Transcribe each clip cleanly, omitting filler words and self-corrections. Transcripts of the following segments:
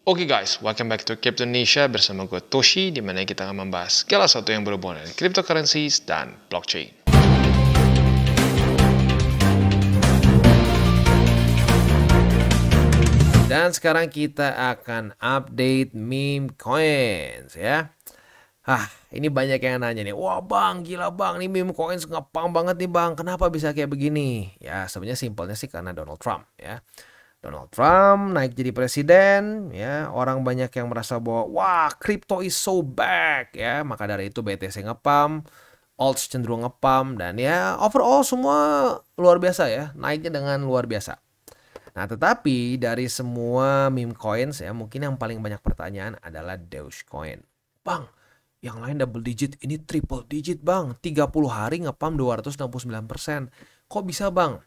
Oke guys, welcome back to Crypto Indonesia bersama gue Toshi, di mana kita akan membahas segala sesuatu yang berhubungan dengan cryptocurrencies dan blockchain. Dan sekarang kita akan update meme coins ya. Ini banyak yang nanya nih, wah bang, gila bang, nih meme coins ngepang banget nih bang, kenapa bisa kayak begini? Ya sebenarnya simpelnya sih karena Donald Trump ya. Donald Trump naik jadi presiden ya, orang banyak yang merasa bahwa wah crypto is so back ya, maka dari itu BTC ngepam, alts cenderung ngepam, dan ya overall semua luar biasa ya, naiknya dengan luar biasa. Nah tetapi dari semua meme coins ya, mungkin yang paling banyak pertanyaan adalah Dogecoin. Bang, yang lain double digit, ini triple digit bang, 30 hari ngepam 269%. Kok bisa bang?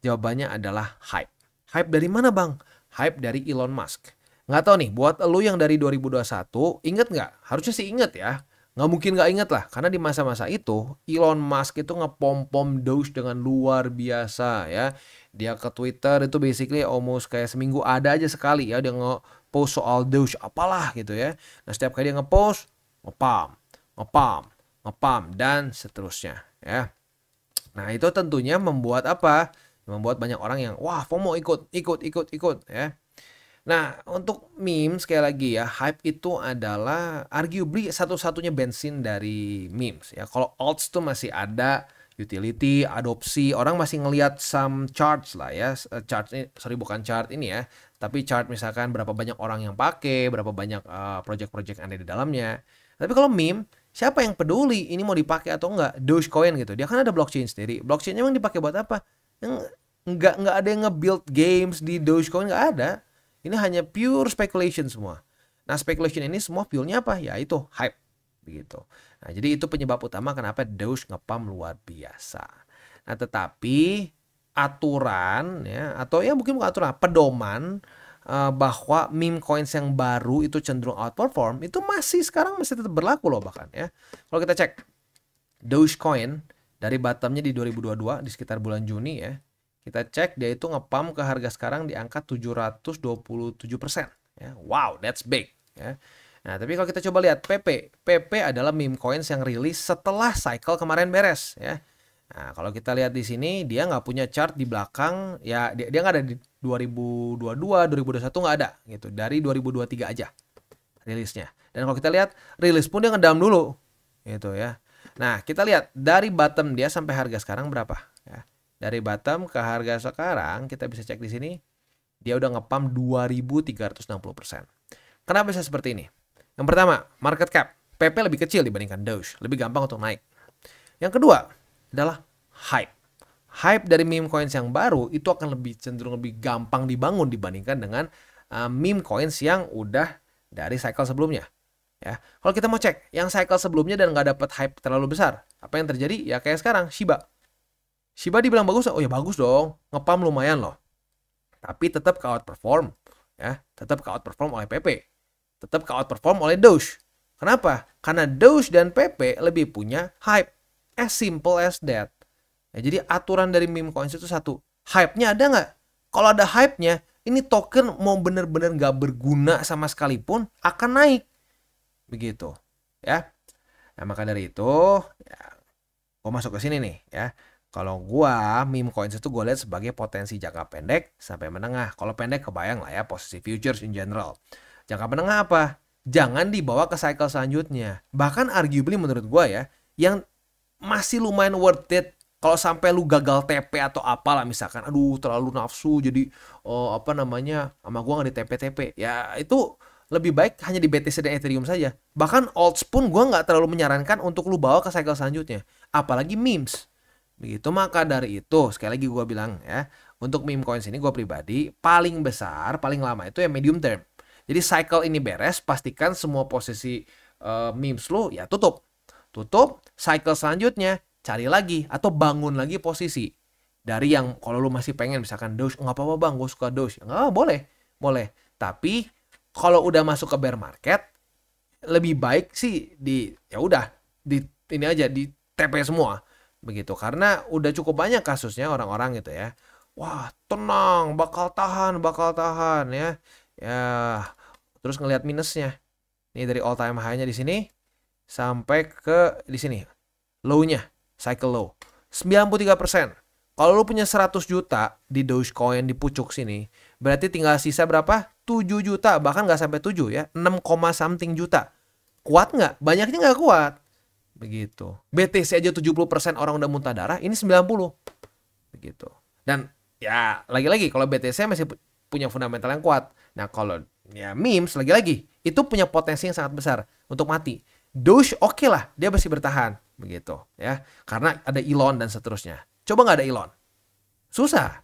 Jawabannya adalah hype. Hype dari mana bang? Hype dari Elon Musk. Nggak tahu nih, buat lu yang dari 2021, inget nggak? Harusnya sih inget ya. Nggak mungkin nggak inget lah, karena di masa-masa itu, Elon Musk itu ngepom-pom Doge dengan luar biasa ya. Dia ke Twitter itu basically almost kayak seminggu ada aja sekali ya, dia nge-post soal Doge apalah gitu ya. Nah setiap kali dia nge-post, ngepam, ngepam, ngepam, dan seterusnya ya. Nah itu tentunya membuat apa? Membuat banyak orang yang wah FOMO ikut ya. Nah untuk meme sekali lagi ya, hype itu adalah arguably satu-satunya bensin dari memes ya. Kalau alts tuh masih ada utility, adopsi, orang masih ngelihat some charts lah ya. Chart ini, sorry bukan chart ini ya, tapi chart misalkan berapa banyak orang yang pakai, berapa banyak project-project yang ada di dalamnya. Tapi kalau meme, siapa yang peduli ini mau dipakai atau enggak? Dogecoin gitu, dia kan ada blockchain sendiri. Blockchainnya emang dipakai buat apa? Yang nggak ada yang nge-build games di Dogecoin, nggak ada. Ini hanya pure speculation semua. Nah speculation ini semua fuelnya apa? Ya itu hype begitu. Nah jadi itu penyebab utama kenapa Doge ngepam luar biasa. Nah tetapi aturan ya, atau ya mungkin bukan aturan, pedoman bahwa meme coins yang baru itu cenderung outperform itu sekarang masih tetap berlaku loh bahkan ya. Kalau kita cek Dogecoin dari bottomnya di 2022 di sekitar bulan Juni ya, kita cek dia itu ngepam ke harga sekarang di angka 727% ya. Wow, that's big ya. Nah, tapi kalau kita coba lihat PP adalah meme coins yang rilis setelah cycle kemarin beres ya. Nah, kalau kita lihat di sini dia nggak punya chart di belakang ya, dia nggak ada di 2022, 2021 nggak ada gitu. Dari 2023 aja rilisnya. Dan kalau kita lihat rilis pun dia ngedam dulu gitu ya. Nah, kita lihat dari bottom dia sampai harga sekarang berapa ya. Dari bottom ke harga sekarang kita bisa cek di sini dia udah ngepam 2360%. Kenapa bisa seperti ini? Yang pertama, market cap PP lebih kecil dibandingkan Doge, lebih gampang untuk naik. Yang kedua adalah hype. Hype dari meme coins yang baru itu akan cenderung lebih gampang dibangun dibandingkan dengan meme coins yang udah dari cycle sebelumnya. Ya, kalau kita mau cek yang cycle sebelumnya dan nggak dapat hype terlalu besar, apa yang terjadi? Ya kayak sekarang Shiba dibilang bagus, oh ya bagus dong, ngepam lumayan loh. Tapi tetap outperform ya, tetap outperform oleh PP, tetap outperform oleh Doge. Kenapa? Karena Doge dan PP lebih punya hype. As simple as that. Ya, jadi aturan dari meme coins itu satu, hype-nya ada nggak? Kalau ada hype-nya, ini token mau bener-bener nggak berguna sama sekalipun akan naik. Begitu ya. Nah maka dari itu ya, gue masuk ke sini nih ya. Kalau gua meme coins itu gue lihat sebagai potensi jangka pendek sampai menengah. Kalau pendek kebayang lah ya posisi futures in general. Jangka menengah apa? Jangan dibawa ke cycle selanjutnya. Bahkan arguably menurut gua ya, yang masih lumayan worth it kalau sampai lu gagal TP atau apalah misalkan, aduh terlalu nafsu jadi sama gua nggak di TP-TP. Ya itu lebih baik hanya di BTC dan Ethereum saja. Bahkan alts pun gua nggak terlalu menyarankan untuk lu bawa ke cycle selanjutnya. Apalagi memes. Begitu, maka dari itu sekali lagi gue bilang ya, untuk meme coins ini gue pribadi paling besar, paling lama itu ya medium term. Jadi cycle ini beres, pastikan semua posisi memes lu ya tutup, cycle selanjutnya cari lagi atau bangun lagi posisi dari yang kalau lu masih pengen misalkan Doge, nggak apa-apa bang, gue suka Doge, nggak boleh. Tapi kalau udah masuk ke bear market, lebih baik sih di ini aja di TP semua. Begitu, karena udah cukup banyak kasusnya orang-orang gitu ya, wah tenang bakal tahan ya terus ngelihat minusnya. Ini dari all time high-nya di sini sampai ke di sini. Low-nya, cycle low. 93%. Kalau lu punya 100 juta di Dogecoin di pucuk sini, berarti tinggal sisa berapa? 7 juta, bahkan nggak sampai 7 ya, 6, something juta. Kuat nggak? Banyaknya nggak kuat. Begitu. BTC aja 70% orang udah muntah darah, ini 90. Begitu. Dan ya lagi-lagi kalau BTC masih punya fundamental yang kuat. Nah kalau ya memes lagi-lagi itu punya potensi yang sangat besar untuk mati. Doge oke lah, dia masih bertahan begitu ya. Karena ada Elon dan seterusnya. Coba nggak ada Elon. Susah.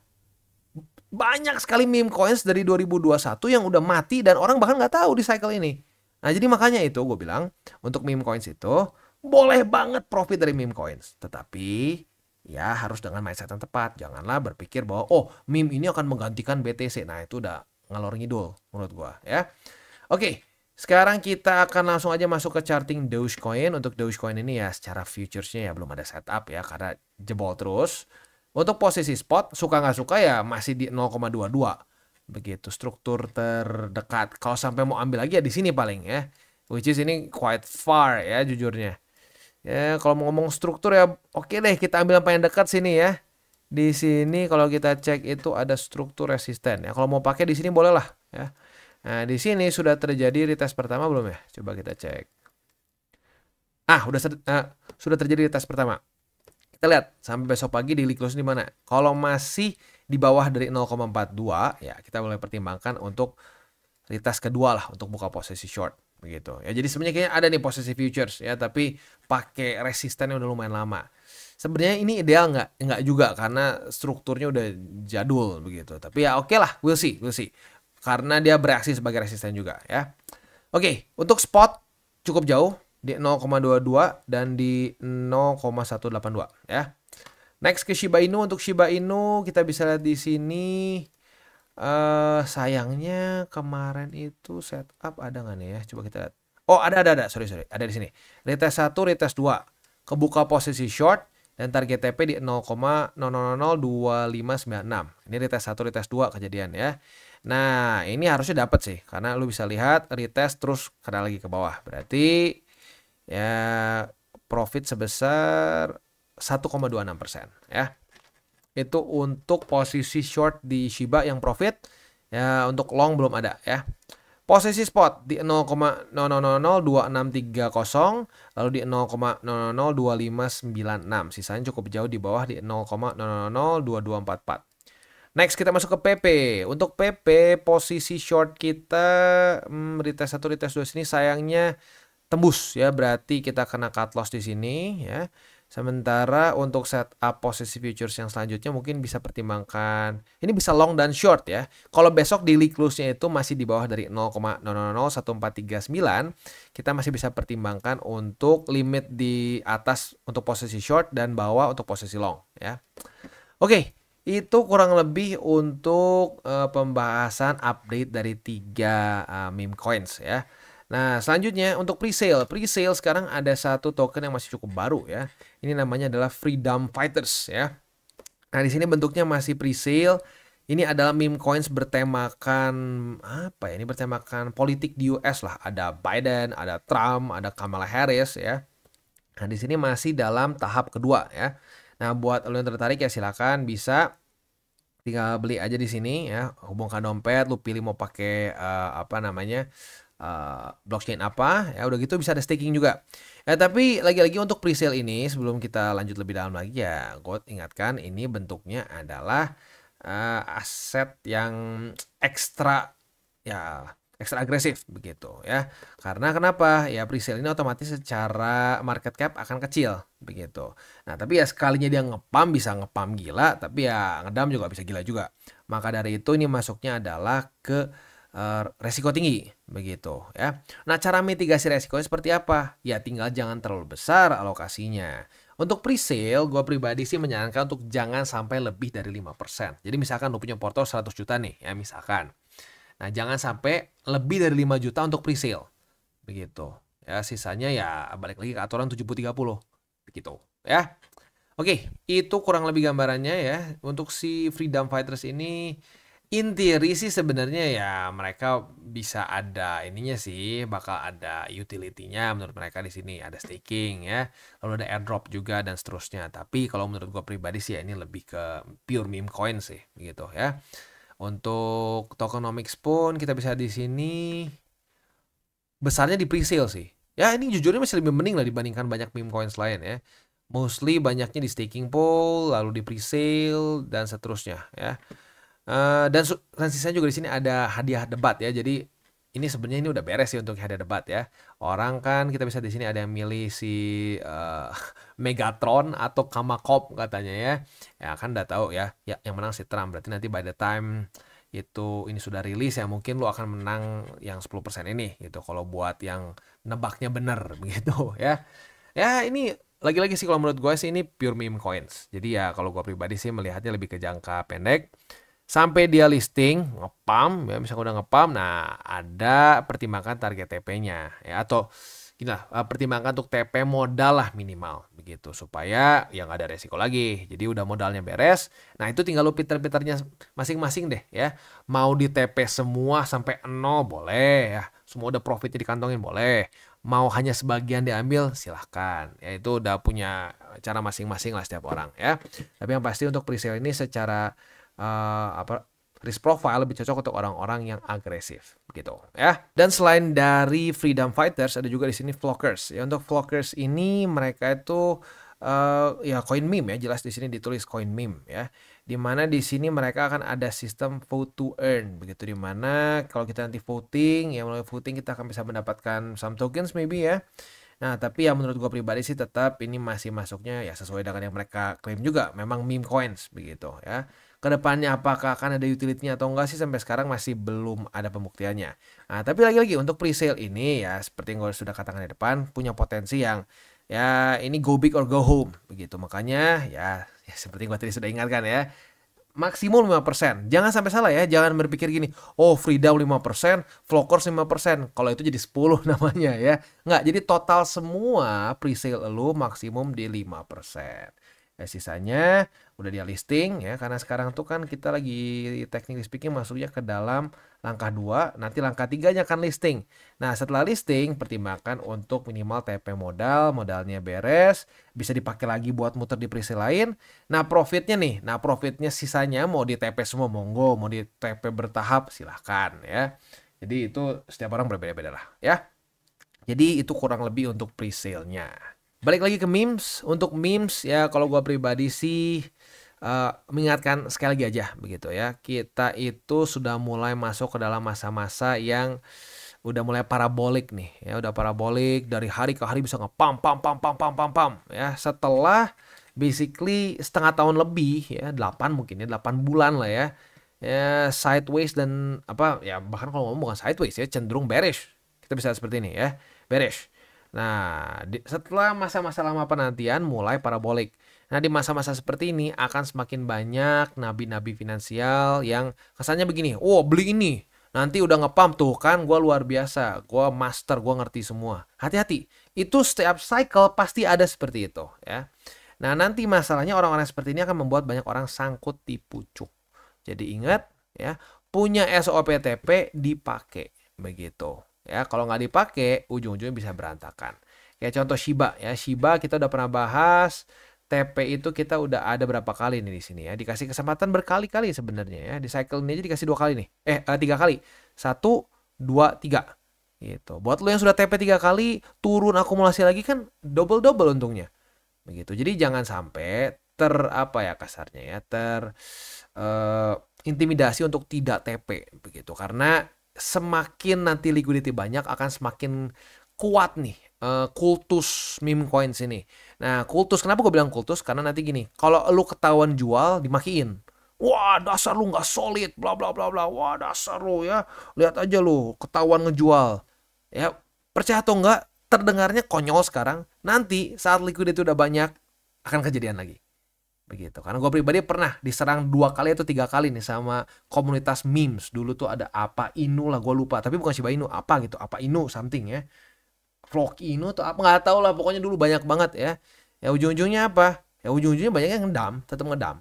Banyak sekali meme coins dari 2021 yang udah mati dan orang bahkan nggak tahu di cycle ini. Nah jadi makanya itu gue bilang untuk meme coins itu boleh banget profit dari meme coins. Tetapi ya harus dengan mindset yang tepat. Janganlah berpikir bahwa oh meme ini akan menggantikan BTC. Nah itu udah ngalor ngidul menurut gue ya. Oke, sekarang kita akan langsung aja masuk ke charting Dogecoin. Untuk Dogecoin ini ya secara futuresnya ya belum ada setup ya karena jebol terus. Untuk posisi spot, suka nggak suka ya masih di 0,22. Begitu, struktur terdekat. Kalau sampai mau ambil lagi ya di sini paling ya. Which is ini quite far ya jujurnya. Ya kalau mau ngomong struktur ya oke deh kita ambil yang paling dekat sini ya. Di sini kalau kita cek itu ada struktur resisten ya. Kalau mau pakai di sini boleh lah ya. Nah di sini sudah terjadi retest pertama belum ya? Coba kita cek. Sudah terjadi retest pertama. Kita lihat sampai besok pagi daily close di mana. Kalau masih di bawah dari 0,42 ya kita boleh pertimbangkan untuk retest kedua lah untuk buka posisi short begitu. Ya jadi sebenarnya kayaknya ada nih posisi futures ya tapi pakai resisten yang udah lumayan lama. Sebenarnya ini ideal nggak juga karena strukturnya udah jadul begitu. Tapi ya oke lah, we'll see. Karena dia bereaksi sebagai resisten juga ya. Oke, untuk spot cukup jauh di 0,22 dan di 0,182 ya. Next ke Shiba Inu. Untuk Shiba Inu kita bisa lihat di sini sayangnya kemarin itu setup ada nggak nih ya? Coba kita lihat. Oh, ada. Sorry. Ada di sini. Retest 1, retest 2. Kebuka posisi short dan target TP di 0,0002596. Ini retest 1, retest 2 kejadian ya. Nah, ini harusnya dapat sih karena lu bisa lihat retest terus kena lagi ke bawah. Berarti ya profit sebesar 1,26% ya. Itu untuk posisi short di Shiba yang profit. Ya untuk long belum ada ya. Posisi spot di 0,0002630 lalu di 0,0002596. Sisanya cukup jauh di bawah di 0,0002244. Next kita masuk ke PP. Untuk PP posisi short kita retest 1 retest 2 sini sayangnya tembus ya, berarti kita kena cut loss di sini ya. Sementara untuk setup posisi futures yang selanjutnya mungkin bisa pertimbangkan ini bisa long dan short ya. Kalau besok daily close-nya itu masih di bawah dari 0,001439, kita masih bisa pertimbangkan untuk limit di atas untuk posisi short dan bawah untuk posisi long ya. Oke, itu kurang lebih untuk pembahasan update dari 3 meme coins ya. Nah, selanjutnya untuk presale. Presale sekarang ada satu token yang masih cukup baru ya. Ini namanya adalah Freedom Fighters ya. Nah, di sini bentuknya masih presale. Ini adalah meme coins bertemakan apa ya? Ini bertemakan politik di US lah. Ada Biden, ada Trump, ada Kamala Harris ya. Nah, di sini masih dalam tahap kedua ya. Nah, buat lo yang tertarik ya silakan bisa tinggal beli aja di sini ya. Hubungkan dompet, lu pilih mau pakai blockchain apa ya, udah gitu bisa ada staking juga ya. Tapi lagi-lagi untuk presale ini sebelum kita lanjut lebih dalam lagi ya gue ingatkan ini bentuknya adalah aset yang ekstra agresif begitu ya. Karena kenapa ya, presale ini otomatis secara market cap akan kecil begitu. Nah tapi ya sekalinya dia ngepam bisa ngepam gila, tapi ya ngedam juga bisa gila juga. Maka dari itu ini masuknya adalah ke resiko tinggi begitu ya. Nah cara mitigasi resikonya seperti apa? Ya tinggal jangan terlalu besar alokasinya. Untuk presale gue pribadi sih menyarankan untuk jangan sampai lebih dari 5%. Jadi misalkan lu punya porto 100 juta nih ya misalkan. Nah jangan sampai lebih dari 5 juta untuk presale begitu ya. Sisanya ya balik lagi ke aturan 70-30 begitu ya. Oke, itu kurang lebih gambarannya ya. Untuk si Freedom Fighters ini In theory sih sebenarnya ya mereka bisa ada ininya sih, bakal ada utility-nya menurut mereka di sini, ada staking ya, lalu ada airdrop juga dan seterusnya. Tapi kalau menurut gua pribadi sih ya ini lebih ke pure meme coin sih, gitu ya. Untuk tokenomics pun kita bisa di sini besarnya di presale sih. Ya ini jujurnya masih lebih mending lah dibandingkan banyak meme coins lain ya. Mostly banyaknya di staking pool, lalu di presale dan seterusnya ya. Dan sisanya juga di sini ada hadiah debat ya. Jadi ini sebenarnya ini udah beres sih untuk hadiah debat ya. Orang kan kita bisa di sini ada yang milih si Megatron atau Kamakop katanya ya. Ya kan udah tahu ya. Ya yang menang si Trump. Berarti nanti by the time itu ini sudah rilis ya mungkin lu akan menang yang 10% ini gitu. Kalau buat yang nebaknya bener begitu ya. Ya ini lagi-lagi sih kalau menurut gue sih ini pure meme coins. Jadi ya kalau gue pribadi sih melihatnya lebih ke jangka pendek. Sampai dia listing, ngepam, ya misalnya udah ngepam, nah ada pertimbangkan target TP-nya ya atau gini lah, pertimbangkan untuk TP modal lah minimal begitu supaya yang ada resiko lagi. Jadi udah modalnya beres. Nah, itu tinggal lu piter-piternya masing-masing deh ya. Mau di TP semua sampai 0 boleh ya. Semua udah profitnya dikantongin boleh. Mau hanya sebagian diambil silahkan. Ya itu udah punya cara masing-masing lah setiap orang ya. Tapi yang pasti untuk presale ini secara risk profile lebih cocok untuk orang-orang yang agresif gitu ya. Dan selain dari freedom fighters ada juga di sini flockers. Ya untuk flockers ini mereka itu ya coin meme ya, jelas di sini ditulis coin meme ya. Dimana di sini mereka akan ada sistem vote to earn begitu, dimana kalau kita nanti voting ya melalui voting kita akan bisa mendapatkan some tokens maybe ya. Nah, tapi ya menurut gue pribadi sih tetap ini masih masuknya ya sesuai dengan yang mereka klaim juga, memang meme coins begitu ya. Kedepannya apakah akan ada utility-nya atau enggak sih sampai sekarang masih belum ada pembuktiannya. Nah, tapi lagi-lagi untuk presale ini ya seperti yang gue sudah katakan di depan punya potensi yang ya ini go big or go home begitu. Makanya ya seperti yang gue tadi sudah ingatkan ya. Maksimum 5%. Jangan sampai salah ya. Jangan berpikir gini, oh freedom 5%, flockers 5%. Kalau itu jadi 10 namanya ya. Nggak, jadi total semua presale lu maksimum di 5%. Ya sisanya udah dia listing ya, karena sekarang tuh kan kita lagi technically speaking masuknya ke dalam langkah 2, nanti langkah 3-nya akan listing. Nah, setelah listing pertimbangkan untuk minimal TP modalnya beres, bisa dipakai lagi buat muter di presale lain. Nah, profitnya sisanya mau di TP semua monggo, mau di TP bertahap silahkan ya. Jadi itu setiap orang berbeda-beda lah ya. Jadi itu kurang lebih untuk presale-nya. Balik lagi ke memes. Untuk memes ya kalau gua pribadi sih mengingatkan sekali lagi aja begitu ya. Kita itu sudah mulai masuk ke dalam masa-masa yang udah mulai parabolik nih ya, udah parabolik dari hari ke hari bisa ngepam pam pam pam pam pam pam ya. Setelah basically setengah tahun lebih ya, 8 mungkin ya, 8 bulan lah ya. Ya sideways dan apa ya, bahkan kalau ngomong bukan sideways ya, cenderung bearish. Kita bisa seperti ini ya, bearish. Nah, setelah masa-masa lama penantian mulai parabolik. Nah, di masa-masa seperti ini akan semakin banyak nabi-nabi finansial yang kesannya begini, oh beli ini, nanti udah ngepump tuh kan, gue luar biasa, gue master, gue ngerti semua. Hati-hati, itu setiap cycle pasti ada seperti itu ya. Nah, nanti masalahnya orang-orang seperti ini akan membuat banyak orang sangkut di pucuk. Jadi ingat ya, punya SOPTP dipakai begitu. Ya, kalau nggak dipakai, ujung-ujungnya bisa berantakan. Kayak contoh Shiba ya, Shiba kita udah pernah bahas. TP itu kita udah ada berapa kali nih di sini ya. Dikasih kesempatan berkali-kali sebenarnya ya. Di cycle ini aja dikasih 2 kali nih. 3 kali. 1, 2, 3. Gitu. Buat lo yang sudah TP 3 kali, turun akumulasi lagi kan double-double untungnya. Begitu. Jadi jangan sampai apa ya kasarnya ya, intimidasi untuk tidak TP begitu. Karena semakin nanti liquidity banyak akan semakin kuat nih kultus meme coins ini. Nah, kultus, kenapa gue bilang kultus? Karena nanti gini, kalau lu ketahuan jual dimakiin. Wah, dasar lu nggak solid, bla bla bla bla. Wah, dasar lu ya. Lihat aja lu ketahuan ngejual. Ya, percaya atau enggak, terdengarnya konyol sekarang. Nanti saat liquidity udah banyak akan kejadian lagi. Begitu. Karena gue pribadi pernah diserang 2 kali atau 3 kali nih sama komunitas memes. Dulu tuh ada apa Inu lah, gue lupa. Tapi bukan Shiba Inu, apa gitu, apa Inu something ya. Flock Inu tuh apa nggak tahu lah. Pokoknya dulu banyak banget ya. Ya ujung-ujungnya apa? Ya ujung-ujungnya banyak yang ngedam, tetap ngedam.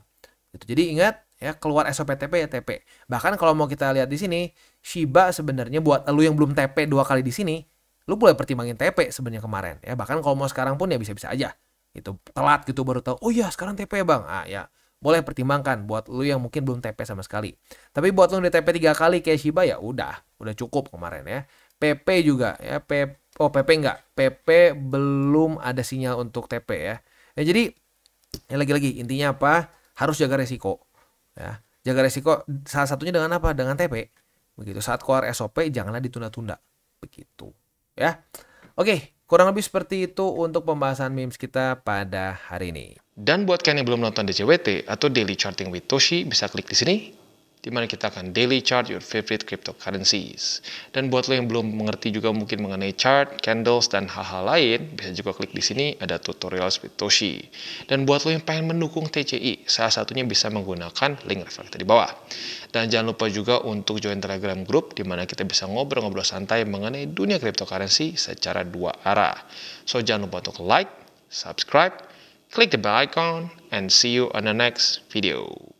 Gitu. Jadi ingat ya, keluar SOP TP ya TP. Bahkan kalau mau kita lihat di sini, Shiba sebenarnya buat lu yang belum TP 2 kali di sini, lu boleh pertimbangin TP sebenarnya kemarin ya. Bahkan kalau mau sekarang pun ya bisa-bisa aja. Itu telat gitu baru tahu, oh iya sekarang TP Bang. Ah ya, boleh pertimbangkan buat lu yang mungkin belum TP sama sekali. Tapi buat lu yang udah TP 3 kali kayak Shiba ya udah cukup kemarin ya. PP juga ya, PP enggak. PP belum ada sinyal untuk TP ya. Ya jadi ya lagi-lagi intinya apa? Harus jaga resiko ya. Jaga resiko salah satunya dengan apa? Dengan TP. Begitu saat keluar SOP janganlah ditunda-tunda. Begitu ya. Oke, kurang lebih seperti itu untuk pembahasan memes kita pada hari ini. Dan buat kalian yang belum nonton DCWT atau Daily Charting with Toshi, bisa klik di sini, di mana kita akan daily chart your favorite cryptocurrencies. Dan buat lo yang belum mengerti juga mungkin mengenai chart, candles, dan hal-hal lain, bisa juga klik di sini, ada tutorials with Toshi. Dan buat lo yang pengen mendukung TCI, salah satunya bisa menggunakan link reflektor di bawah. Dan jangan lupa juga untuk join Telegram group, di mana kita bisa ngobrol-ngobrol santai mengenai dunia cryptocurrency secara 2 arah. So jangan lupa untuk like, subscribe, click the bell icon, and see you on the next video.